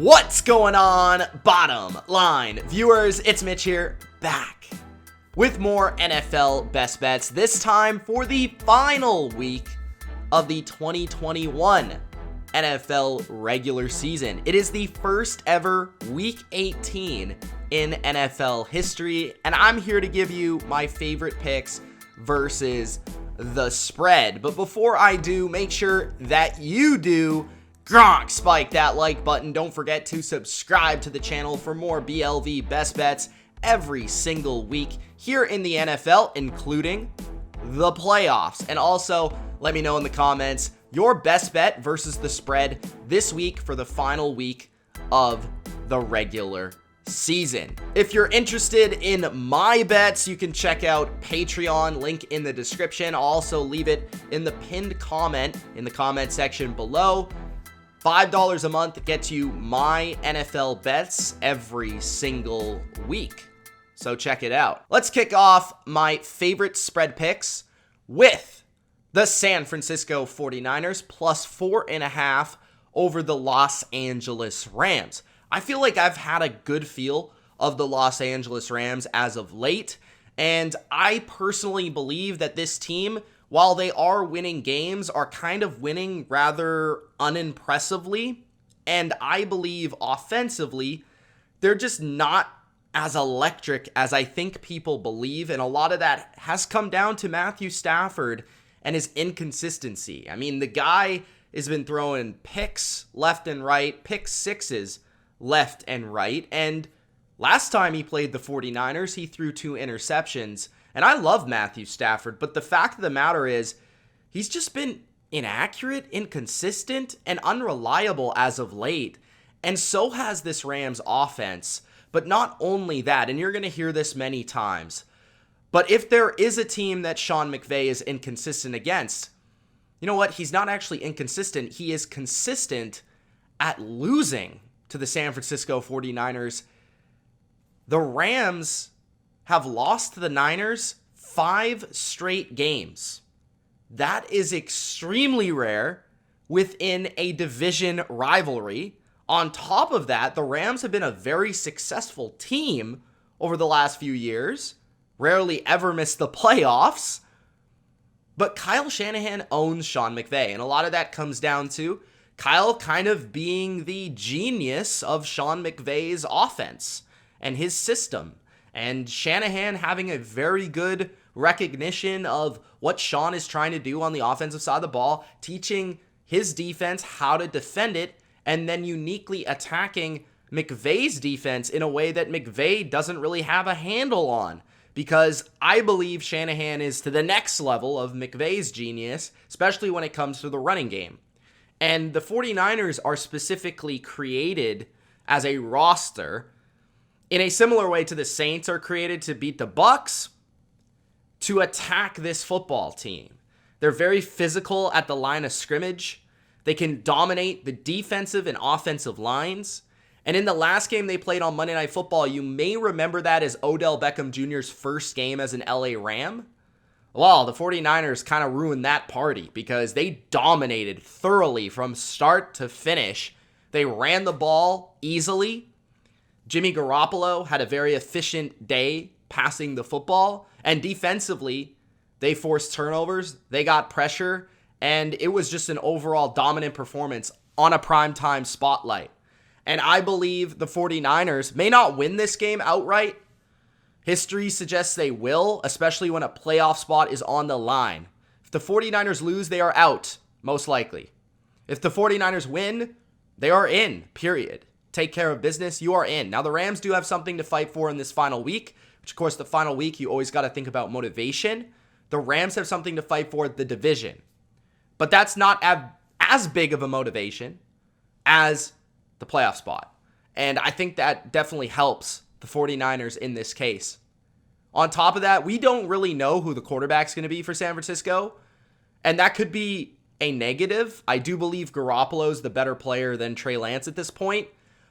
What's going on, bottom line viewers? It's Mitch here, back with more NFL best bets, this time for the final week of the 2021 NFL regular season. It is the first ever Week 18 in NFL history, and I'm here to give you my favorite picks versus the spread. But before I do, make sure that you do spike that like button. Don't forget to subscribe to the channel for more BLV best bets every single week here in the NFL, including the playoffs. And also, let me know in the comments your best bet versus the spread this week for the final week of the regular season. If you're interested in my bets, you can check out Patreon, link in the description. I'll also leave it in the pinned comment in the comment section below. $5 a month gets you my NFL bets every single week. So check it out. Let's kick off my favorite spread picks with the San Francisco 49ers plus 4.5 over the Los Angeles Rams. I feel like I've had a good feel of the Los Angeles Rams as of late, and I personally believe that this team, while they are winning games, are kind of winning rather unimpressively. And I believe offensively, they're just not as electric as I think people believe. And a lot of that has come down to Matthew Stafford and his inconsistency. I mean, the guy has been throwing picks left and right, pick sixes left and right. And last time he played the 49ers, he threw 2 interceptions. And I love Matthew Stafford, but the fact of the matter is he's just been inaccurate, inconsistent, and unreliable as of late. And so has this Rams offense. But not only that, and you're going to hear this many times, but if there is a team that Sean McVay is inconsistent against, you know what? He's not actually inconsistent. He is consistent at losing to the San Francisco 49ers. The Rams have lost to the Niners 5 straight games. That is extremely rare within a division rivalry. On top of that, the Rams have been a very successful team over the last few years. Rarely ever missed the playoffs. But Kyle Shanahan owns Sean McVay, and a lot of that comes down to Kyle kind of being the genius of Sean McVay's offense and his system. And Shanahan having a very good recognition of what Sean is trying to do on the offensive side of the ball, teaching his defense how to defend it, and then uniquely attacking McVay's defense in a way that McVay doesn't really have a handle on. Because I believe Shanahan is to the next level of McVay's genius, especially when it comes to the running game. And the 49ers are specifically created as a roster in a similar way to the Saints are created to beat the Bucs, to attack this football team. They're very physical at the line of scrimmage. They can dominate the defensive and offensive lines. And in the last game they played on Monday Night Football, you may remember that as Odell Beckham Jr.'s first game as an LA Ram. Well, the 49ers kind of ruined that party because they dominated thoroughly from start to finish. They ran the ball easily. Jimmy Garoppolo had a very efficient day passing the football, and defensively, they forced turnovers, they got pressure, and it was just an overall dominant performance on a primetime spotlight. And I believe the 49ers may not win this game outright. History suggests they will, especially when a playoff spot is on the line. If the 49ers lose, they are out, most likely. If the 49ers win, they are in, period. Take care of business, you are in. Now, the Rams do have something to fight for in this final week, which, of course, the final week, you always got to think about motivation. The Rams have something to fight for, the division. But that's not as big of a motivation as the playoff spot. And I think that definitely helps the 49ers in this case. On top of that, we don't really know who the quarterback's going to be for San Francisco. And that could be a negative. I do believe Garoppolo's the better player than Trey Lance at this point.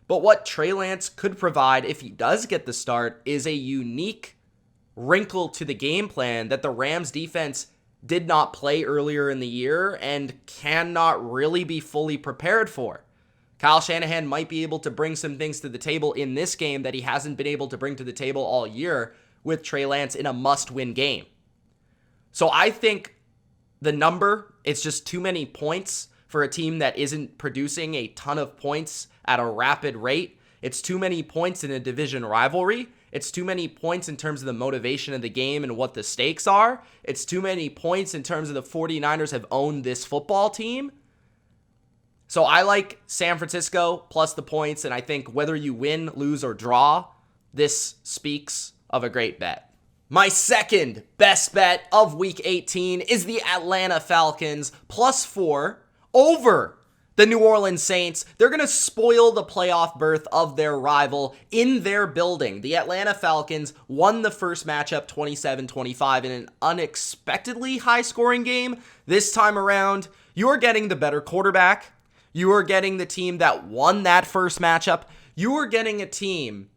But what Trey Lance could provide if he does get the start is a unique wrinkle to the game plan that the Rams defense did not play earlier in the year and cannot really be fully prepared for. Kyle Shanahan might be able to bring some things to the table in this game that he hasn't been able to bring to the table all year with Trey Lance in a must-win game. So I think the number, it's just too many points for a team that isn't producing a ton of points at a rapid rate. It's too many points in a division rivalry. It's too many points in terms of the motivation of the game and what the stakes are. It's too many points in terms of the 49ers have owned this football team. So I like San Francisco plus the points, and I think whether you win, lose, or draw, this speaks of a great bet. My second best bet of Week 18 is the Atlanta Falcons +4 over the New Orleans Saints. They're going to spoil the playoff berth of their rival in their building. The Atlanta Falcons won the first matchup 27-25 in an unexpectedly high-scoring game. This time around, you're getting the better quarterback. You are getting the team that won that first matchup. You are getting a team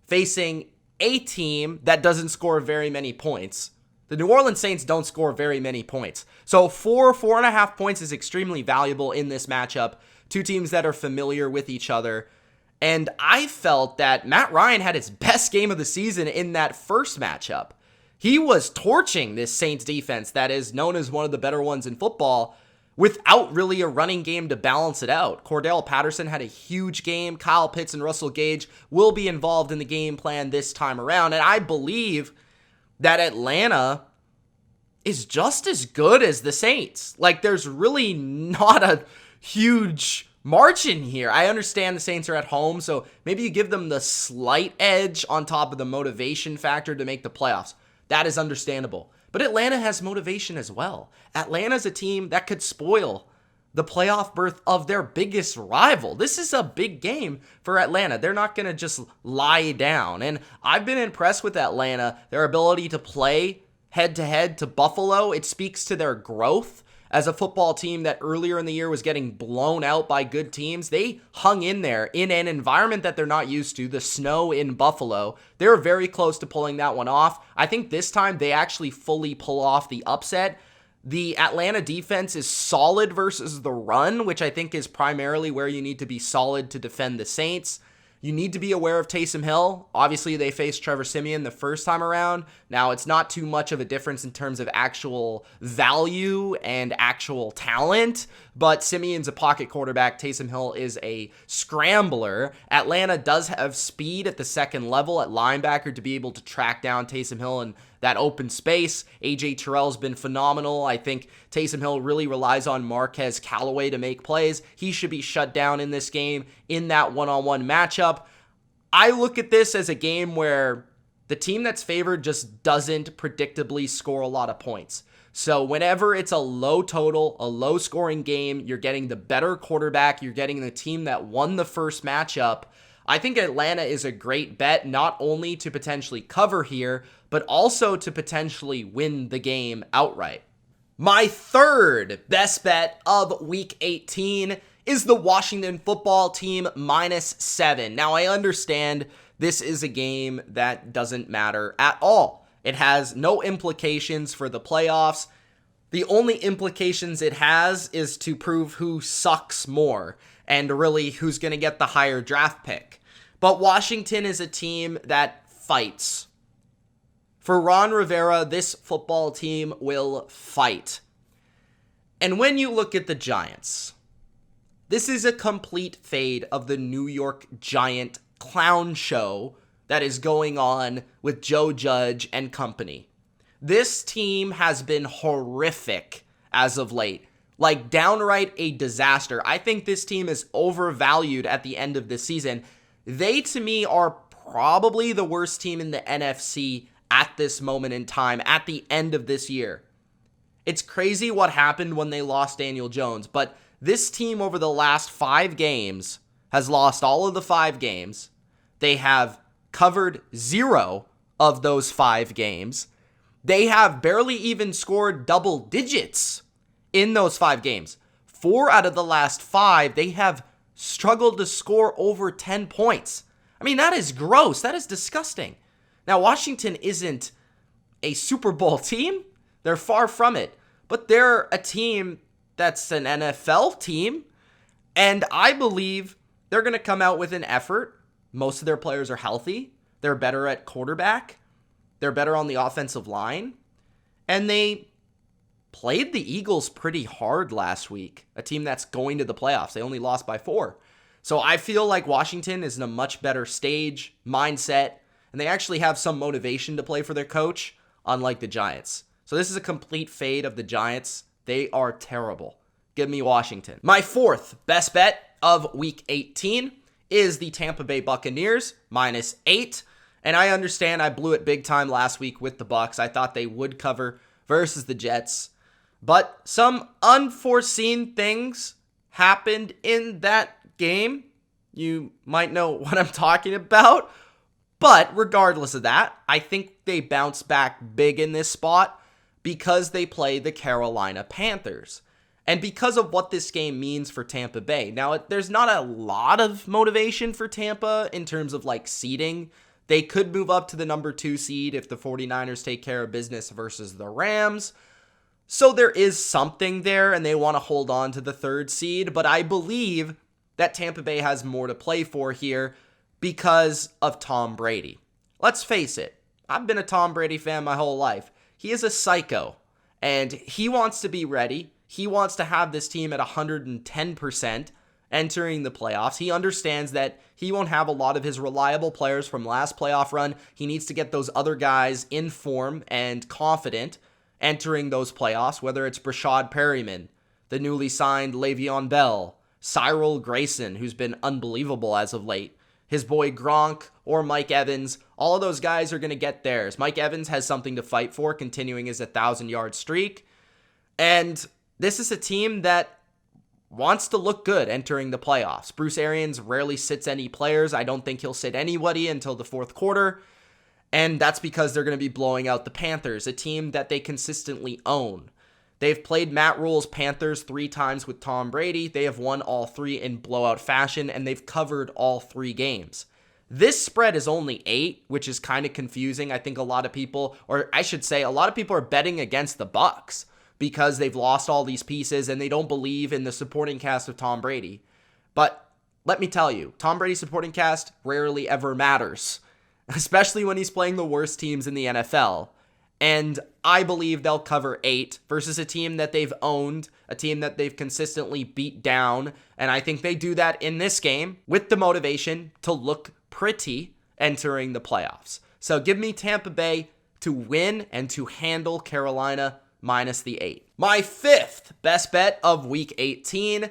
facing a team that doesn't score very many points. The New Orleans Saints don't score very many points. So 4.5 points is extremely valuable in this matchup. Two teams that are familiar with each other. And I felt that Matt Ryan had his best game of the season in that first matchup. He was torching this Saints defense that is known as one of the better ones in football without really a running game to balance it out. Cordell Patterson had a huge game. Kyle Pitts and Russell Gage will be involved in the game plan this time around. And I believe that Atlanta is just as good as the Saints. Like, there's really not a huge margin here. I understand the Saints are at home, so maybe you give them the slight edge on top of the motivation factor to make the playoffs. That is understandable. But Atlanta has motivation as well. Atlanta's a team that could spoil the playoff berth of their biggest rival. This is a big game for Atlanta. They're not going to just lie down. And I've been impressed with Atlanta, their ability to play head-to-head to Buffalo. It speaks to their growth as a football team that earlier in the year was getting blown out by good teams. They hung in there in an environment that they're not used to, the snow in Buffalo. They're very close to pulling that one off. I think this time they actually fully pull off the upset. The Atlanta defense is solid versus the run, which I think is primarily where you need to be solid to defend the Saints. You need to be aware of Taysom Hill. Obviously, they faced Trevor Siemian the first time around. Now, it's not too much of a difference in terms of actual value and actual talent, but Siemian's a pocket quarterback. Taysom Hill is a scrambler. Atlanta does have speed at the second level at linebacker to be able to track down Taysom Hill in that open space. A.J. Terrell's been phenomenal. I think Taysom Hill really relies on Marquez Callaway to make plays. He should be shut down in this game in that one-on-one matchup. I look at this as a game where the team that's favored just doesn't predictably score a lot of points. So whenever it's a low total, a low scoring game, you're getting the better quarterback, you're getting the team that won the first matchup. I think Atlanta is a great bet, not only to potentially cover here, but also to potentially win the game outright. My third best bet of Week 18 is the Washington football team -7. Now, I understand this is a game that doesn't matter at all. It has no implications for the playoffs. The only implications it has is to prove who sucks more and really who's going to get the higher draft pick. But Washington is a team that fights. For Ron Rivera, this football team will fight. And when you look at the Giants, this is a complete fade of the New York Giant clown show that is going on with Joe Judge and company. This team has been horrific as of late. Like, downright a disaster. I think this team is overvalued at the end of this season. They, to me, are probably the worst team in the NFC at this moment in time, at the end of this year. It's crazy what happened when they lost Daniel Jones, but this team over the last 5 games has lost all of the 5 games. They have covered 0 of those 5 games. They have barely even scored double digits in those 5 games. 4 out of the last 5, they have struggled to score over 10 points. I mean, that is gross. That is disgusting. Now, Washington isn't a Super Bowl team. They're far from it. But they're a team that's an NFL team. And I believe they're going to come out with an effort. Most of their players are healthy. They're better at quarterback. They're better on the offensive line. And they played the Eagles pretty hard last week, a team that's going to the playoffs. They only lost by 4. So I feel like Washington is in a much better stage, mindset, and they actually have some motivation to play for their coach, unlike the Giants. So this is a complete fade of the Giants. They are terrible. Give me Washington. My 4th best bet of Week 18 is the Tampa Bay Buccaneers, -8. And I understand I blew it big time last week with the Bucs. I thought they would cover versus the Jets. But some unforeseen things happened in that game. You might know what I'm talking about. But regardless of that, I think they bounce back big in this spot because they play the Carolina Panthers. And because of what this game means for Tampa Bay. Now, there's not a lot of motivation for Tampa in terms of like seeding. They could move up to the number 2 seed if the 49ers take care of business versus the Rams. So there is something there, and they want to hold on to the 3rd seed. But I believe that Tampa Bay has more to play for here because of Tom Brady. Let's face it, I've been a Tom Brady fan my whole life. He is a psycho, and he wants to be ready. He wants to have this team at 110% entering the playoffs. He understands that he won't have a lot of his reliable players from last playoff run. He needs to get those other guys in form and confident entering those playoffs, whether it's Brashad Perryman, the newly signed Le'Veon Bell, Cyril Grayson, who's been unbelievable as of late, his boy Gronk, or Mike Evans. All of those guys are going to get theirs. Mike Evans has something to fight for, continuing his 1,000-yard streak. And this is a team that wants to look good entering the playoffs. Bruce Arians rarely sits any players. I don't think he'll sit anybody until the 4th quarter. And that's because they're going to be blowing out the Panthers, a team that they consistently own. They've played Matt Rule's Panthers 3 times with Tom Brady. They have won all 3 in blowout fashion, and they've covered all 3 games. This spread is only 8, which is kind of confusing. I think a lot of people, or I should say, a lot of people are betting against the Bucs because they've lost all these pieces and they don't believe in the supporting cast of Tom Brady. But let me tell you, Tom Brady's supporting cast rarely ever matters, especially when he's playing the worst teams in the NFL. And I believe they'll cover 8 versus a team that they've owned, a team that they've consistently beat down. And I think they do that in this game with the motivation to look pretty entering the playoffs. So give me Tampa Bay to win and to handle Carolina -8. My 5th best bet of Week 18,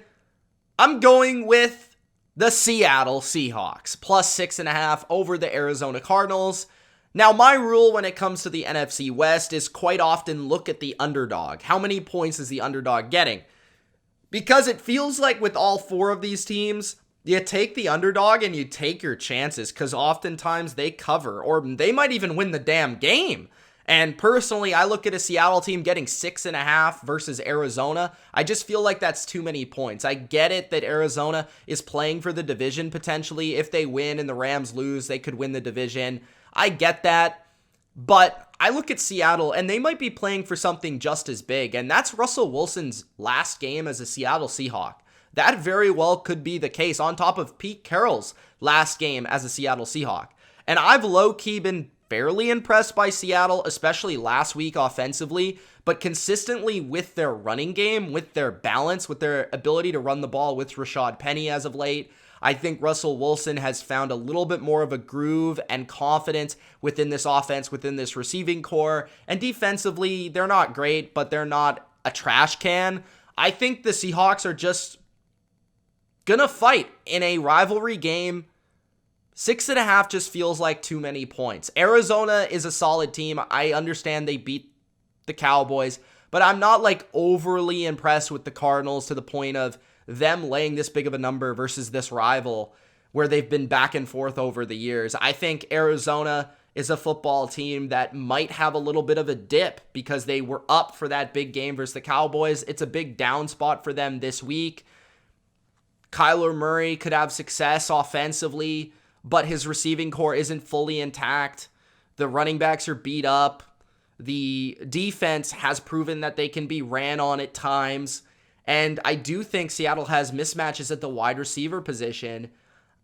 I'm going with the Seattle Seahawks, +6.5 over the Arizona Cardinals. Now, my rule when it comes to the NFC West is quite often look at the underdog. How many points is the underdog getting? Because it feels like with all 4 of these teams, you take the underdog and you take your chances because oftentimes they cover or they might even win the damn game. And personally, I look at a Seattle team getting 6.5 versus Arizona. I just feel like that's too many points. I get it that Arizona is playing for the division potentially. If they win and the Rams lose, they could win the division. I get that, but I look at Seattle and they might be playing for something just as big, and that's Russell Wilson's last game as a Seattle Seahawk. That very well could be the case on top of Pete Carroll's last game as a Seattle Seahawk. And I've low-key been fairly impressed by Seattle, especially last week offensively, but consistently with their running game, with their balance, with their ability to run the ball with Rashad Penny as of late. I think Russell Wilson has found a little bit more of a groove and confidence within this offense, within this receiving core. And defensively, they're not great, but they're not a trash can. I think the Seahawks are just gonna fight in a rivalry game. 6.5 just feels like too many points. Arizona is a solid team. I understand they beat the Cowboys, but I'm not like overly impressed with the Cardinals to the point of them laying this big of a number versus this rival where they've been back and forth over the years. I think Arizona is a football team that might have a little bit of a dip because they were up for that big game versus the Cowboys. It's a big down spot for them this week. Kyler Murray could have success offensively, but his receiving core isn't fully intact. The running backs are beat up. The defense has proven that they can be ran on at times. And I do think Seattle has mismatches at the wide receiver position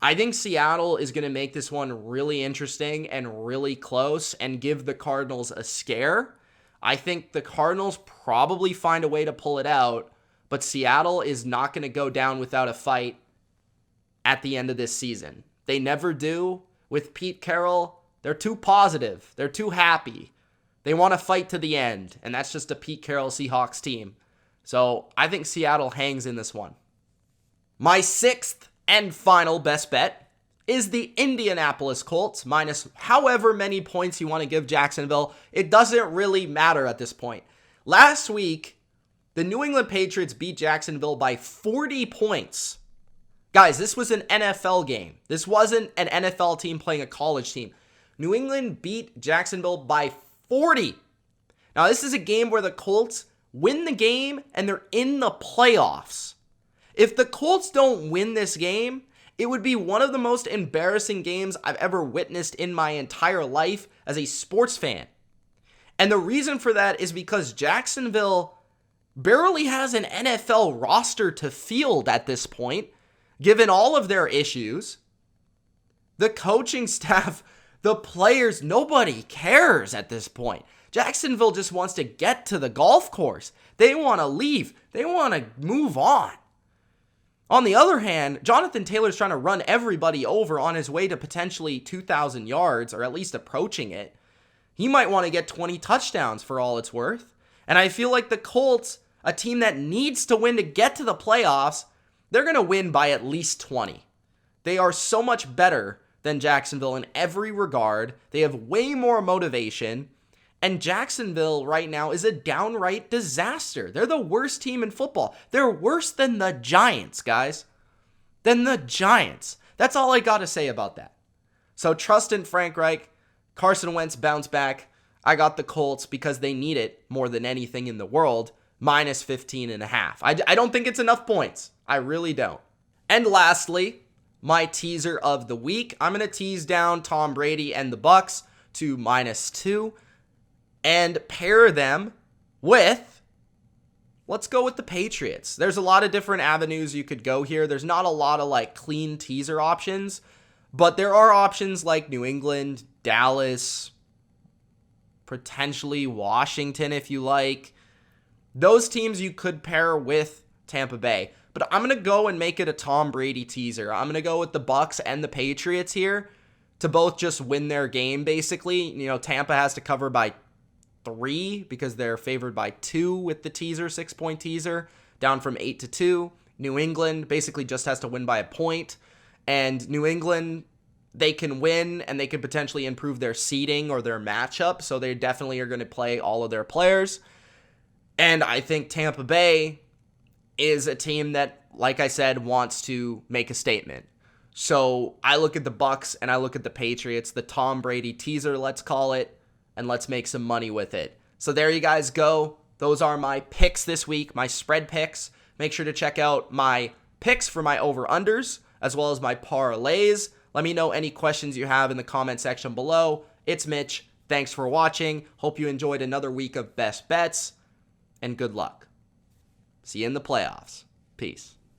I think Seattle is going to make this one really interesting and really close and give the Cardinals a scare. I think the Cardinals probably find a way to pull it out, but Seattle is not going to go down without a fight at the end of this season. They never do. With Pete Carroll, they're too positive. They're too happy. They want to fight to the end, and that's just a Pete Carroll Seahawks team. So I think Seattle hangs in this one. My sixth and final best bet is the Indianapolis Colts, minus however many points you want to give Jacksonville. It doesn't really matter at this point. Last week, the New England Patriots beat Jacksonville by 40 points. Guys, this was an NFL game. This wasn't an NFL team playing a college team. New England beat Jacksonville by 40. Now, this is a game where the Colts win the game and they're in the playoffs. If the Colts don't win this game, it would be one of the most embarrassing games I've ever witnessed in my entire life as a sports fan. And the reason for that is because Jacksonville barely has an NFL roster to field at this point, given all of their issues. The coaching staff, the players, nobody cares at this point. Jacksonville just wants to get to the golf course. They want to leave. They want to move on. On the other hand, Jonathan Taylor's trying to run everybody over on his way to potentially 2,000 yards, or at least approaching it. He might want to get 20 touchdowns for all it's worth. And I feel like the Colts, a team that needs to win to get to the playoffs, they're going to win by at least 20. They are so much better than Jacksonville in every regard. They have way more motivation. And Jacksonville right now is a downright disaster. They're the worst team in football. They're worse than the Giants, guys. Than the Giants. That's all I got to say about that. So trust in Frank Reich. Carson Wentz bounce back. I got the Colts because they need it more than anything in the world. Minus 15.5. I don't think it's enough points. I really don't. And lastly, my teaser of the week. I'm going to tease down Tom Brady and the Bucs to -2 and pair them with, let's go with the Patriots. There's a lot of different avenues you could go here. There's not a lot of like clean teaser options, but there are options like New England, Dallas, potentially Washington if you like. Those teams you could pair with Tampa Bay. But I'm going to go and make it a Tom Brady teaser. I'm going to go with the Bucs and the Patriots here to both just win their game, basically. You know, Tampa has to cover by 3 because they're favored by 2 with the teaser, 6-point teaser, down from 8 to 2. New England basically just has to win by a point. And New England, they can win and they could potentially improve their seeding or their matchup. So they definitely are going to play all of their players. And I think Tampa Bay is a team that, like I said, wants to make a statement. So I look at the Bucs and I look at the Patriots, the Tom Brady teaser, let's call it, and let's make some money with it. So there you guys go. Those are my picks this week, my spread picks. Make sure to check out my picks for my over-unders, as well as my parlays. Let me know any questions you have in the comment section below. It's Mitch. Thanks for watching. Hope you enjoyed another week of Best Bets, and good luck. See you in the playoffs. Peace.